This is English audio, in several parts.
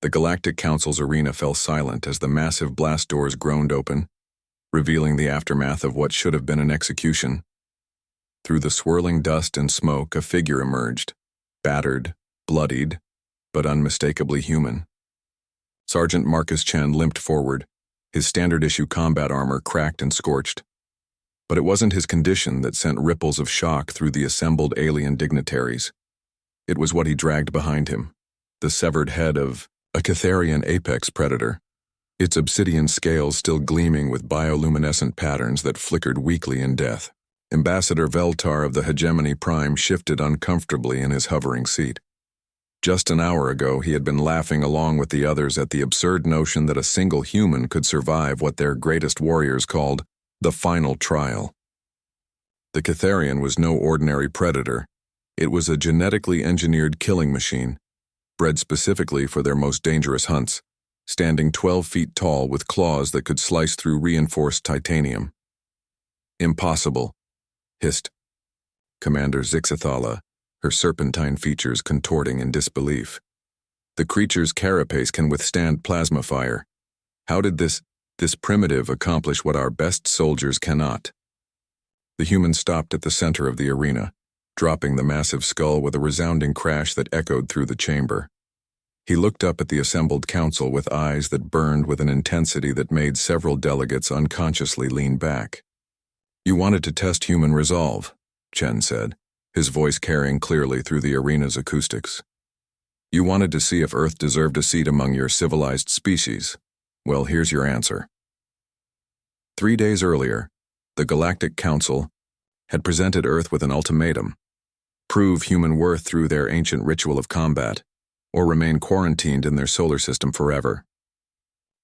The Galactic Council's arena fell silent as the massive blast doors groaned open, revealing the aftermath of what should have been an execution. Through the swirling dust and smoke, a figure emerged, battered, bloodied, but unmistakably human. Sergeant Marcus Chen limped forward, his standard-issue combat armor cracked and scorched. But it wasn't his condition that sent ripples of shock through the assembled alien dignitaries. It was what he dragged behind him, the severed head of a Catharian apex predator, its obsidian scales still gleaming with bioluminescent patterns that flickered weakly in death. Ambassador Veltar of the Hegemony Prime shifted uncomfortably in his hovering seat. Just an hour ago, he had been laughing along with the others at the absurd notion that a single human could survive what their greatest warriors called the final trial. The Catharian was no ordinary predator. It was a genetically engineered killing machine, bred specifically for their most dangerous hunts, standing 12 feet tall with claws that could slice through reinforced titanium. Impossible, hissed Commander Zixathala, her serpentine features contorting in disbelief. The creature's carapace can withstand plasma fire. How did this primitive accomplish what our best soldiers cannot? The human stopped at the center of the arena, dropping the massive skull with a resounding crash that echoed through the chamber. He looked up at the assembled council with eyes that burned with an intensity that made several delegates unconsciously lean back. "You wanted to test human resolve," Chen said, his voice carrying clearly through the arena's acoustics. "You wanted to see if Earth deserved a seat among your civilized species. Well, here's your answer." 3 days earlier, the Galactic Council had presented Earth with an ultimatum: prove human worth through their ancient ritual of combat, or remain quarantined in their solar system forever.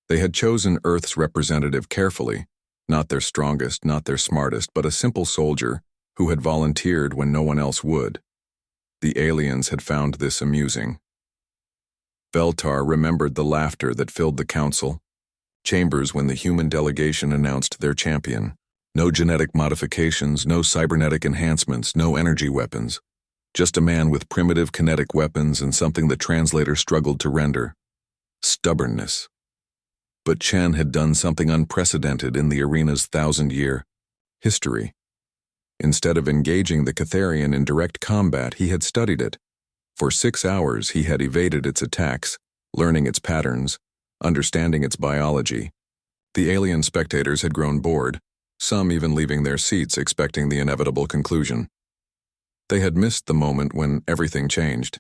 They had chosen Earth's representative carefully, not their strongest, not their smartest, but a simple soldier who had volunteered when no one else would. The aliens had found this amusing. Veltar remembered the laughter that filled the council chambers when the human delegation announced their champion. No genetic modifications, no cybernetic enhancements, no energy weapons. Just a man with primitive kinetic weapons and something the translator struggled to render: stubbornness. But Chen had done something unprecedented in the arena's 1,000-year history. Instead of engaging the Catharian in direct combat, he had studied it. For 6 hours, he had evaded its attacks, learning its patterns, understanding its biology. The alien spectators had grown bored, some even leaving their seats expecting the inevitable conclusion. They had missed the moment when everything changed.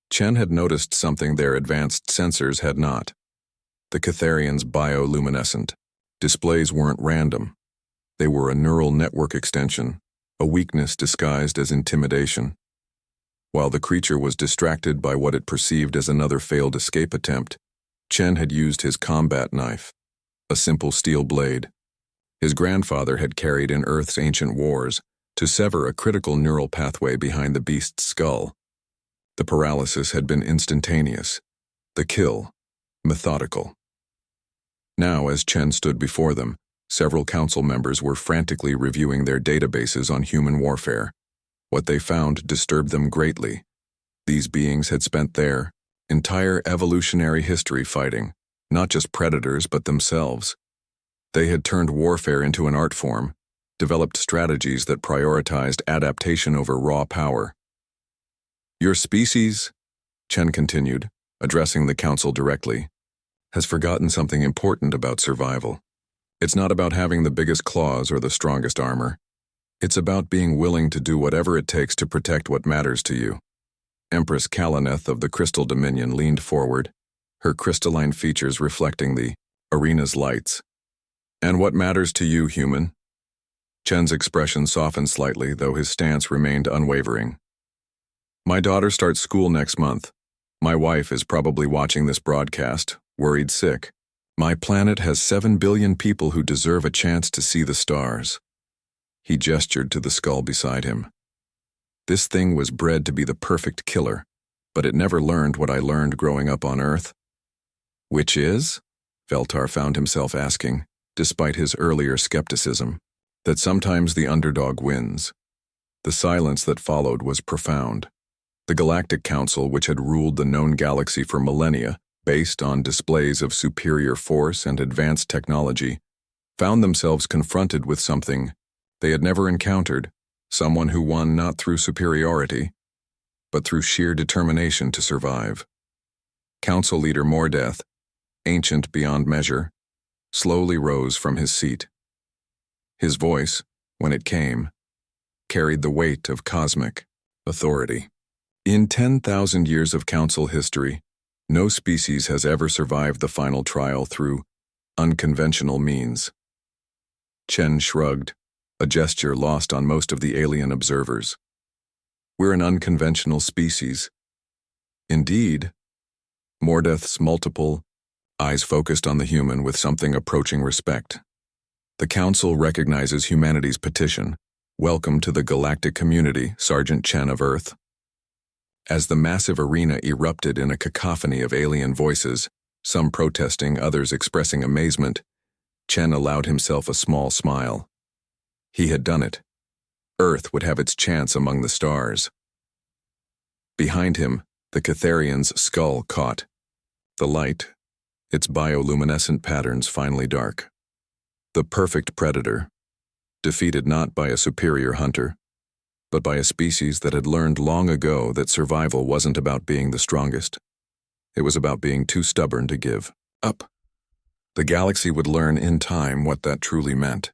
Chen had noticed something their advanced sensors had not. The Catharian's bioluminescent displays weren't random. They were a neural network extension, a weakness disguised as intimidation. While the creature was distracted by what it perceived as another failed escape attempt, Chen had used his combat knife, a simple steel blade. His grandfather had carried in Earth's ancient wars to sever a critical neural pathway behind the beast's skull. The paralysis had been instantaneous, the kill methodical. Now, as Chen stood before them, several council members were frantically reviewing their databases on human warfare. What they found disturbed them greatly. These beings had spent their entire evolutionary history fighting, not just predators but themselves. They had turned warfare into an art form, developed strategies that prioritized adaptation over raw power. "Your species," Chen continued, addressing the council directly, "has forgotten something important about survival. It's not about having the biggest claws or the strongest armor. It's about being willing to do whatever it takes to protect what matters to you." Empress Kalaneth of the Crystal Dominion leaned forward, her crystalline features reflecting the arena's lights. "And what matters to you, human?" Chen's expression softened slightly, though his stance remained unwavering. "My daughter starts school next month. My wife is probably watching this broadcast, worried sick. My planet has 7 billion people who deserve a chance to see the stars." He gestured to the skull beside him. "This thing was bred to be the perfect killer, but it never learned what I learned growing up on Earth." "Which is?" Veltar found himself asking, despite his earlier skepticism. "That sometimes the underdog wins." The silence that followed was profound. The Galactic Council, which had ruled the known galaxy for millennia, based on displays of superior force and advanced technology, found themselves confronted with something they had never encountered, someone who won not through superiority, but through sheer determination to survive. Council leader Mordeth, ancient beyond measure, slowly rose from his seat. His voice, when it came, carried the weight of cosmic authority. In 10,000 years of council history, no species has ever survived the final trial through unconventional means. Chen shrugged, a gesture lost on most of the alien observers. We're an unconventional species. Indeed, Mordeth's multiple eyes focused on the human with something approaching respect. The Council recognizes humanity's petition. Welcome to the galactic community, Sergeant Chen of Earth. As the massive arena erupted in a cacophony of alien voices, some protesting, others expressing amazement, Chen allowed himself a small smile. He had done it. Earth would have its chance among the stars. Behind him, the Catharian's skull caught. The light, its bioluminescent patterns finely dark. The perfect predator, defeated not by a superior hunter, but by a species that had learned long ago that survival wasn't about being the strongest. It was about being too stubborn to give up. The galaxy would learn in time what that truly meant.